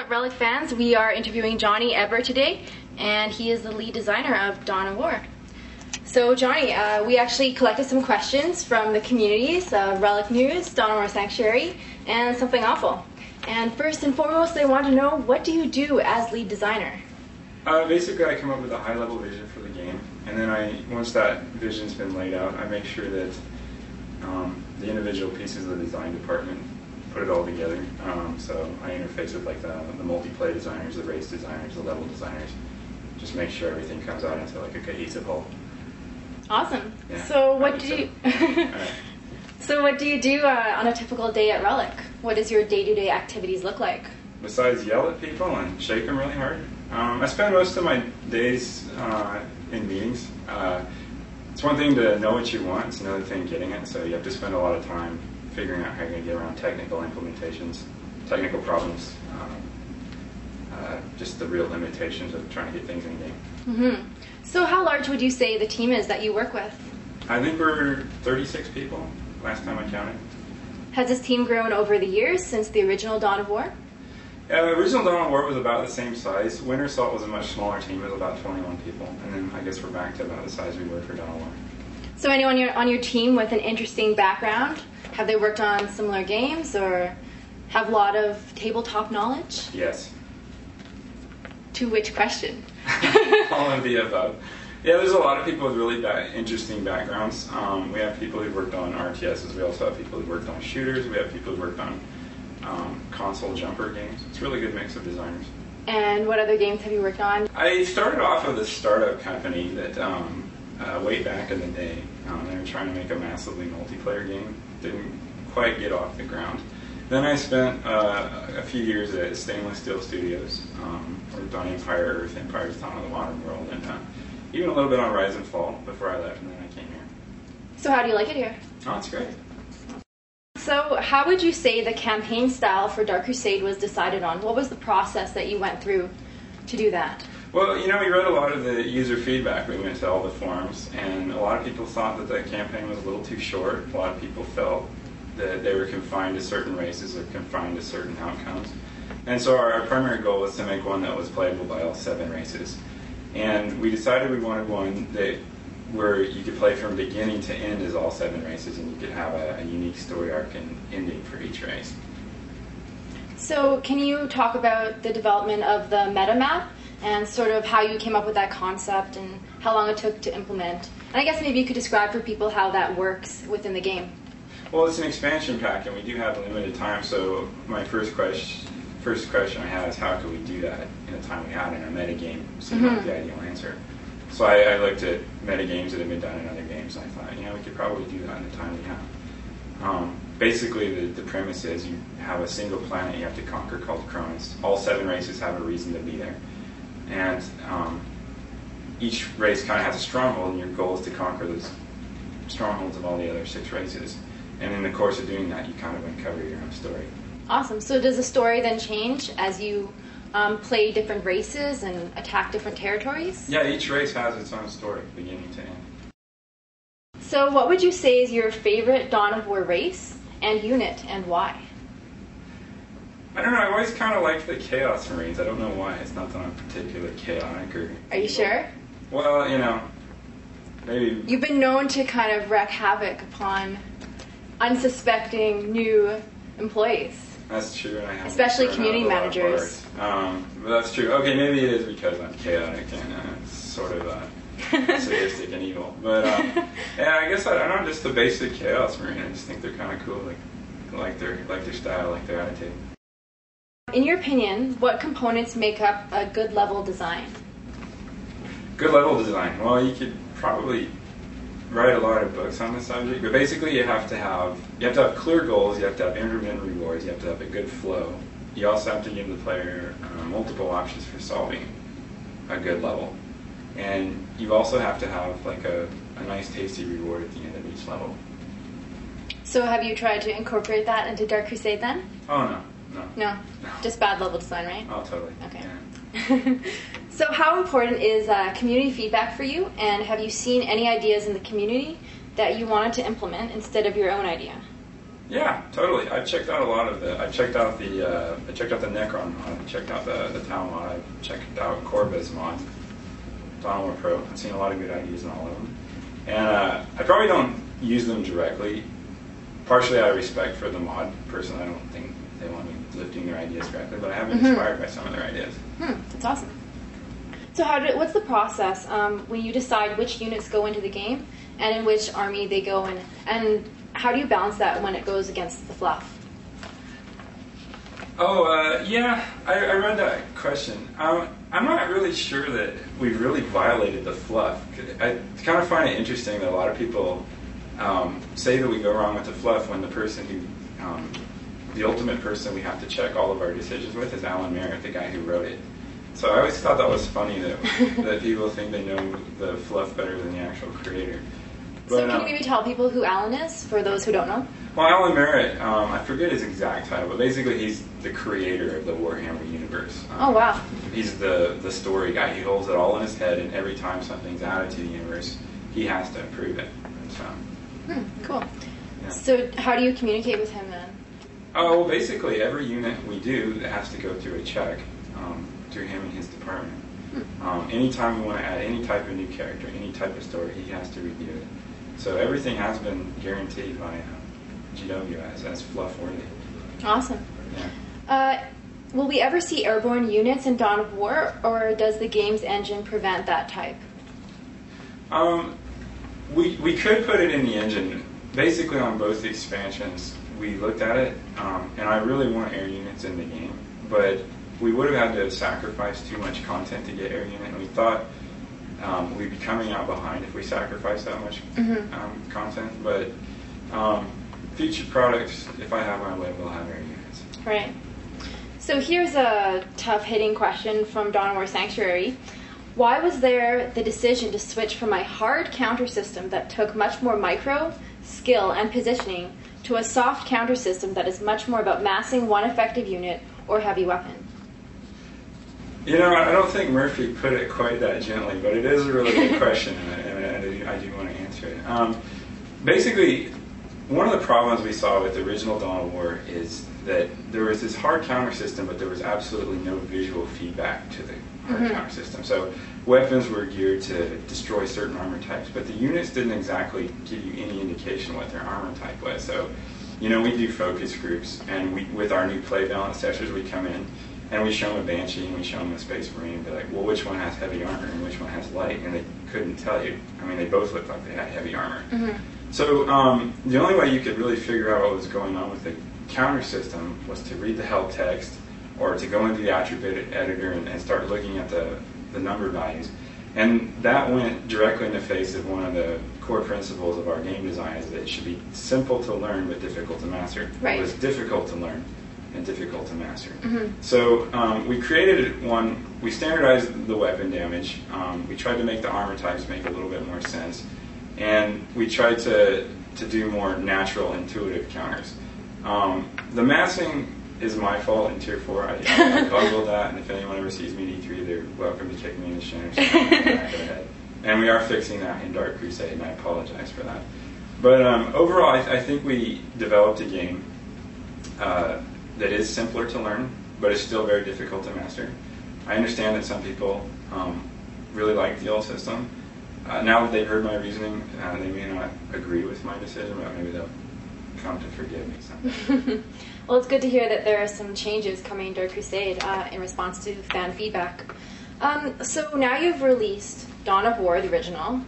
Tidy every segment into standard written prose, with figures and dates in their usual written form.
up, Relic fans? We are interviewing Jonny Ebbert today, and he is the lead designer of Dawn of War. So Jonny, we actually collected some questions from the communities of Relic News, Dawn of War Sanctuary, and Something Awful. And first and foremost, they want to know, what do you do as lead designer? Basically, I come up with a high-level vision for the game, and then once that vision's been laid out, I make sure that the individual pieces of the design department put it all together. So I interface with like the multiplayer designers, the race designers, the level designers, just make sure everything comes out into like a cohesive whole. Awesome. Yeah, so what do you? So what do you do on a typical day at Relic? What does your day-to-day activities look like? Besides yell at people and shake them really hard, I spend most of my days in meetings. It's one thing to know what you want, it's another thing getting it, so you have to spend a lot of time figuring out how you're going to get around technical implementations, technical problems, just the real limitations of trying to get things in the game. Mm-hmm. So how large would you say the team is that you work with? I think we're 36 people, last time I counted. Has this team grown over the years since the original Dawn of War? Yeah, the original Dawn of War was about the same size. Winter Assault was a much smaller team, it was about 21 people, and then I guess we're back to about the size we were for Dawn of War. So anyone on your team with an interesting background? Have they worked on similar games or have a lot of tabletop knowledge? Yes. To which question? All of the above. Yeah, there's a lot of people with really interesting backgrounds. We have people who've worked on RTSs, we also have people who've worked on shooters, we have people who've worked on console jumper games. It's a really good mix of designers. And what other games have you worked on? I started off with a startup company that way back in the day, they were trying to make a massively multiplayer game. Didn't quite get off the ground. Then I spent a few years at Stainless Steel Studios, worked on Empire Earth, Empire's Dawn of the Modern World, and even a little bit on Rise and Fall before I left, and then I came here. So how do you like it here? Oh, it's great. So how would you say the campaign style for Dark Crusade was decided on? What was the process that you went through to do that? Well, we read a lot of the user feedback. We went to all the forums, and a lot of people thought that the campaign was a little too short. A lot of people felt that they were confined to certain races or confined to certain outcomes. And so our primary goal was to make one that was playable by all 7 races. And we decided we wanted one where you could play from beginning to end as all 7 races, and you could have a unique story arc and ending for each race. So can you talk about the development of the meta map and sort of how you came up with that concept and how long it took to implement? And I guess maybe you could describe for people how that works within the game. Well, it's an expansion pack, and we do have limited time, so my first question I had is how could we do that in the time we had in a metagame? Seemed like the ideal answer. So I looked at metagames that had been done in other games, and I thought, we could probably do that in the time we have. Basically, the premise is you have a single planet you have to conquer called Cronus. All 7 races have a reason to be there. And each race kind of has a stronghold, and your goal is to conquer those strongholds of all the other 6 races. And in the course of doing that, you kind of uncover your own story. Awesome. So does the story then change as you play different races and attack different territories? Yeah, each race has its own story, beginning to end. So what would you say is your favorite Dawn of War race and unit, and why? I don't know, I've always kind of liked the Chaos Marines. I don't know why. It's not that I'm particularly chaotic or... Are you sure? Well, maybe... You've been known to kind of wreak havoc upon unsuspecting new employees. That's true. And I have especially community managers. But that's true. Okay, maybe it is because I'm chaotic and sort of sadistic and evil. But yeah, I guess I don't know, just the basic Chaos Marine. I just think they're kind of cool. Like their style, like their attitude. In your opinion, what components make up a good level design? Good level design. Well, you could probably write a lot of books on this subject, but basically you have to have clear goals, you have to have intermittent rewards, you have to have a good flow. You also have to give the player multiple options for solving a good level. And you also have to have like a nice tasty reward at the end of each level. So have you tried to incorporate that into Dark Crusade then? Oh, no. Just bad level design, right? Oh, totally. Okay. Yeah. So how important is community feedback for you, and have you seen any ideas in the community that you wanted to implement instead of your own idea? Yeah, totally. I've checked out a lot of the. I checked out the Necron mod. I checked out the Tau mod. I checked out Corvus mod. Dawn of War Pro. I've seen a lot of good ideas in all of them, and I probably don't use them directly. Partially out of respect for the mod. Personally, I don't think they want me lifting their ideas directly, but I have been inspired by some of their ideas. That's awesome. So what's the process when you decide which units go into the game and in which army they go in, and how do you balance that when it goes against the fluff? Yeah, I read that question. I'm not really sure that we really violated the fluff. I kind of find it interesting that a lot of people say that we go wrong with the fluff when the person who, the ultimate person we have to check all of our decisions with is Alan Merritt, the guy who wrote it. So I always thought that was funny that that people think they know the fluff better than the actual creator. But, so can you maybe tell people who Alan is, for those who don't know? Well, Alan Merritt, I forget his exact title, but basically he's the creator of the Warhammer universe. Oh, wow. He's the story guy. He holds it all in his head, and every time something's added to the universe, he has to improve it. So, cool. Yeah. So how do you communicate with him then? Oh, well, basically every unit we do has to go through a check through him and his department. Anytime we want to add any type of new character, any type of story, he has to review it. So everything has been guaranteed by GW as fluff worthy. Awesome. Yeah. Will we ever see airborne units in Dawn of War, or does the game's engine prevent that type? We could put it in the engine. Basically, on both expansions, we looked at it, and I really want air units in the game, but we would have had to sacrifice too much content to get air unit, and we thought we'd be coming out behind if we sacrificed that much content. But future products, if I have my way, will have air units. Right. So here's a tough-hitting question from Dawn of War Sanctuary. Why was there the decision to switch from a hard counter system that took much more micro, skill, and positioning to a soft counter system that is much more about massing one effective unit or heavy weapon? You know, I don't think Murphy put it quite that gently, but it is a really good question, and I do want to answer it. Basically, one of the problems we saw with the original Dawn of War is that there was this hard counter system, but there was absolutely no visual feedback to the hard counter system. So weapons were geared to destroy certain armor types, but the units didn't exactly give you any indication what their armor type was. So, you know, we do focus groups, and with our new play balance testers, we come in, and we show them a Banshee, and we show them a Space Marine, and be like, well, which one has heavy armor, and which one has light? And they couldn't tell you. I mean, they both looked like they had heavy armor. So the only way you could really figure out what was going on with the counter system was to read the help text, or to go into the attribute editor and start looking at the number values. And that went directly in the face of one of the core principles of our game design, is that it should be simple to learn but difficult to master. Right. It was difficult to learn and difficult to master. So we created one, we standardized the weapon damage, we tried to make the armor types make a little bit more sense, and we tried to do more natural, intuitive counters. The massing is my fault in Tier 4. I buggled that, and if anyone ever sees me in E3, they're welcome to kick me in the shin or something in the back of the head. And we are fixing that in Dark Crusade, and I apologize for that. But overall, I think we developed a game that is simpler to learn, but is still very difficult to master. I understand that some people really like the old system. Now that they've heard my reasoning, they may not agree with my decision, but maybe they'll come to forgive me someday. Well, it's good to hear that there are some changes coming in Dark Crusade in response to fan feedback. So now you've released Dawn of War, the original,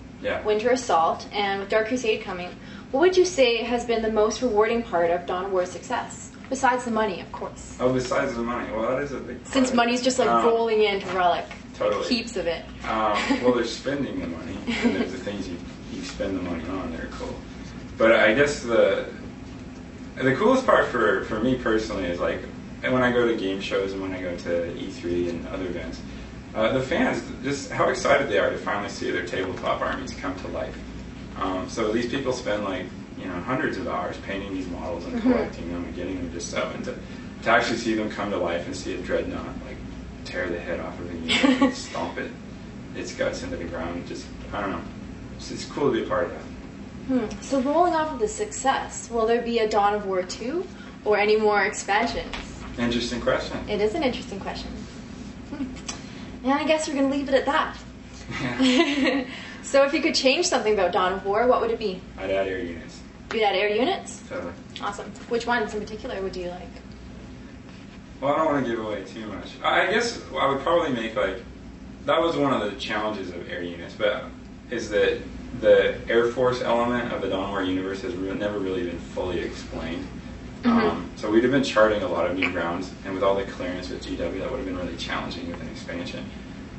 Winter Assault, and with Dark Crusade coming, what would you say has been the most rewarding part of Dawn of War's success? Besides the money, of course. Oh, besides the money. Well, that is a big part. Since money's just like rolling into Relic. Totally. Heaps of it. Well, there's spending the money, and there's the things you spend the money on that are cool. But I guess the coolest part for me personally is, like, when I go to game shows and when I go to E3 and other events, the fans, just how excited they are to finally see their tabletop armies come to life. So these people spend, like, hundreds of hours painting these models and collecting them and getting them just so, and to actually see them come to life and see a dreadnought, like, tear the head off of a unit and stomp its guts into the ground, just, I don't know. It's cool to be a part of that. So rolling off of the success, will there be a Dawn of War 2 or any more expansions? Interesting question. It is an interesting question. And I guess we're going to leave it at that. Yeah. So if you could change something about Dawn of War, what would it be? I'd add air units. You'd add air units? Totally. Awesome. Which ones in particular would you like? Well, I don't want to give away too much. I guess I would probably make that was one of the challenges of air units, but is that the Air Force element of the Dawn of War universe has never really been fully explained. So we'd have been charting a lot of new grounds, and with all the clearance with GW, that would have been really challenging with an expansion.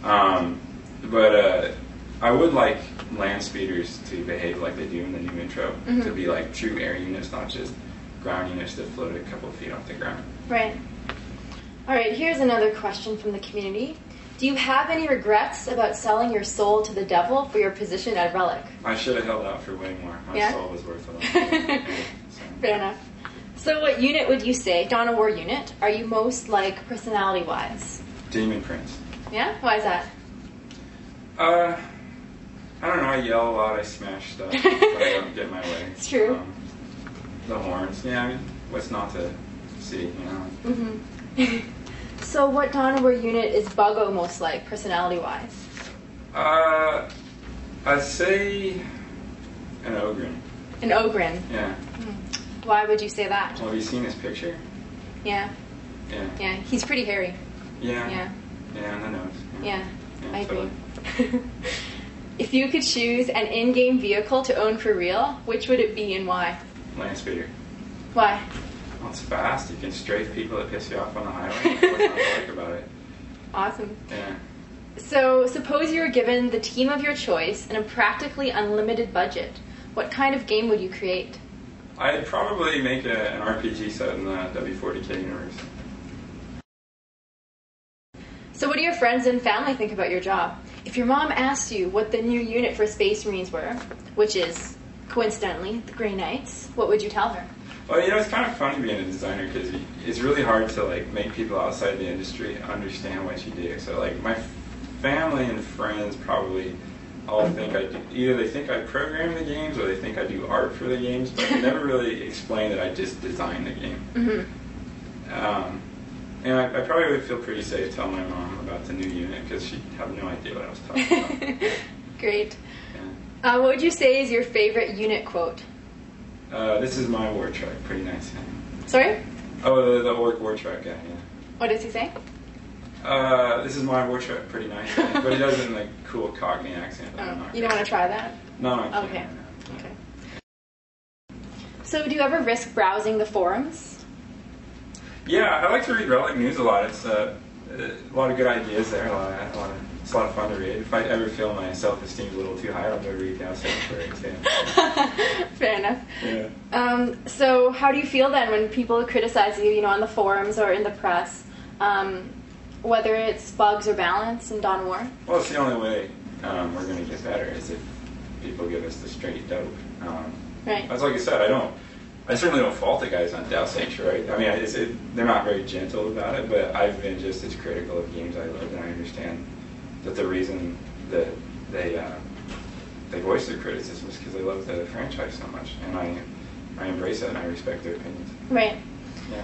But I would like land speeders to behave like they do in the new intro, to be like true air units, not just ground units that float a couple of feet off the ground. Right. All right, here's another question from the community. Do you have any regrets about selling your soul to the devil for your position at Relic? I should have held out for way more. My soul was worth a lot. Fair enough. So what unit would you say, Dawn of War unit, are you most like personality-wise? Demon Prince. Yeah? Why is that? I don't know, I yell a lot, I smash stuff, but I don't get my way. It's true. The horns, yeah, I mean, what's not to see, you know? So what Dawn of War unit is Buggo most like, personality-wise? I'd say an Ogren. An Ogren? Yeah. Why would you say that? Well, have you seen his picture? Yeah. Yeah. Yeah, he's pretty hairy. Yeah. Yeah. Yeah, and the nose. Yeah, I agree. Totally. If you could choose an in-game vehicle to own for real, which would it be and why? Land speeder. Why? Well, it's fast. You can strafe people that piss you off on the highway. What's not to like about it? Awesome. Yeah. So, suppose you were given the team of your choice and a practically unlimited budget. What kind of game would you create? I'd probably make an RPG set in the W40K universe. So what do your friends and family think about your job? If your mom asked you what the new unit for Space Marines were, which is, coincidentally, the Grey Knights, what would you tell her? Well, you know, it's kind of fun being a designer because it's really hard to make people outside the industry understand what you do. So my family and friends probably all think either they think I program the games or they think I do art for the games, but they never really explain that I just design the game. And I probably would feel pretty safe telling my mom about the new unit because she'd have no idea what I was talking about. Great. Yeah. What would you say is your favorite unit quote? This is my war truck. Pretty nice. Sorry? Oh, the orc war truck guy, yeah. What does he say? This is my war truck. Pretty nice. But he does it in a cool Cockney accent. You don't want to try that? No, I can't. Okay. So do you ever risk browsing the forums? Yeah, I like to read Relic News a lot. It's a lot of good ideas there. It's a lot of fun to read. If I ever feel my self-esteem a little too high, I'll go read downstairs for it too. Fair enough. Yeah. So how do you feel then when people criticize you, on the forums or in the press, whether it's bugs or balance in Dawn of War? Well, it's the only way we're going to get better is if people give us the straight dope. Right. That's like I said, I certainly don't fault the guys on Dow Sanctuary. I mean, they're not very gentle about it, but I've been just as critical of games I love, and I understand that the reason that they voice their criticism is because they love the franchise so much, and I embrace it and I respect their opinions. Right. Yeah.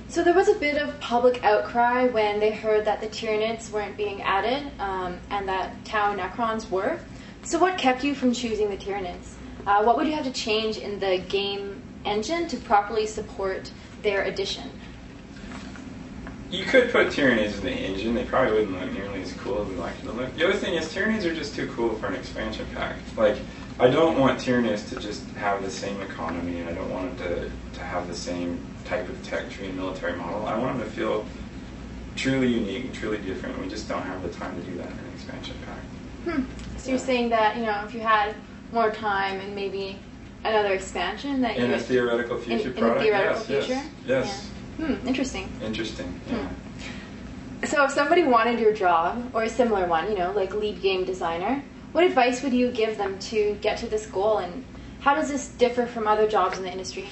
So there was a bit of public outcry when they heard that the Tyranids weren't being added, and that Tau Necrons were. So what kept you from choosing the Tyranids? What would you have to change in the game engine to properly support their addition? You could put Tyranids in the engine. They probably wouldn't look nearly as cool as we like them to look. The other thing is Tyranids are just too cool for an expansion pack. I don't want Tyranids to just have the same economy, and I don't want them to have the same type of tech tree and military model. I want them to feel truly unique and truly different. We just don't have the time to do that in an expansion pack. So you're saying that, if you had more time and maybe another expansion that in a theoretical future product? In a theoretical future? Yes. Yeah. Interesting. Interesting, yeah. So if somebody wanted your job, or a similar one, like lead game designer, what advice would you give them to get to this goal, and how does this differ from other jobs in the industry?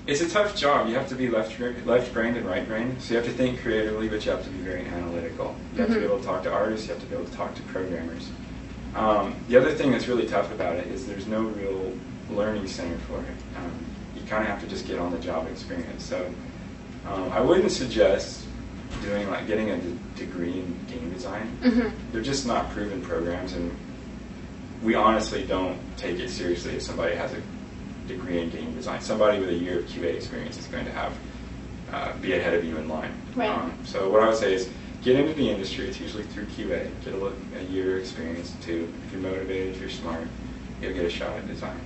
It's a tough job. You have to be left-brained and right-brained, so you have to think creatively, but you have to be very analytical. You have to be able to talk to artists, you have to be able to talk to programmers. The other thing that's really tough about it is there's no real learning center for it. You kind of have to just get on the job experience. So I wouldn't suggest doing getting a degree in game design. Mm-hmm. They're just not proven programs, and we honestly don't take it seriously if somebody has a degree in game design. Somebody with a year of QA experience is going to have be ahead of you in line. Right. So what I would say is get into the industry. It's usually through QA. Get a year experience too. If you're motivated, if you're smart, you'll get a shot at design.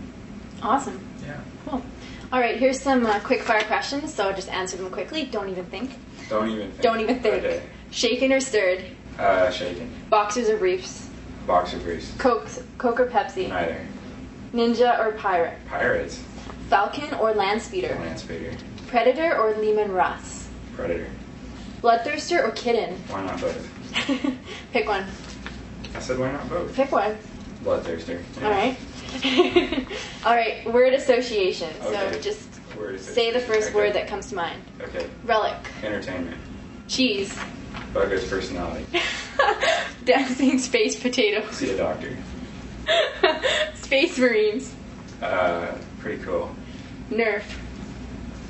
Awesome. Yeah. Cool. All right, here's some quick fire questions, so just answer them quickly. Don't even think. Don't even think. Don't even think. Okay. Shaken or stirred? Shaken. Boxers or briefs? Boxer briefs. Coke or Pepsi? Neither. Ninja or pirate? Pirates. Falcon or land speeder? Land speeder. Predator or Lehman Russ? Predator. Bloodthirster or kitten? Why not both? Pick one. I said why not both? Pick one. Bloodthirster. Yeah. All right. All right. Word association. Okay. So just Word say the first okay. word that comes to mind. Okay. Relic. Entertainment. Cheese. Bugger's personality. Dancing space potatoes. See a doctor. Space Marines. Pretty cool. Nerf.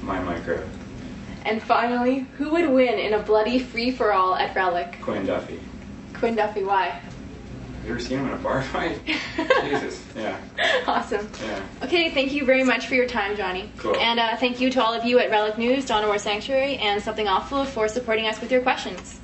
My micro. And finally, who would win in a bloody free-for-all at Relic? Quinn Duffy. Quinn Duffy, why? Have you ever seen him in a bar fight? Jesus. Yeah. Awesome. Yeah. Okay, thank you very much for your time, Johnny. Cool. And thank you to all of you at Relic News, Donna Moore Sanctuary, and Something Awful for supporting us with your questions.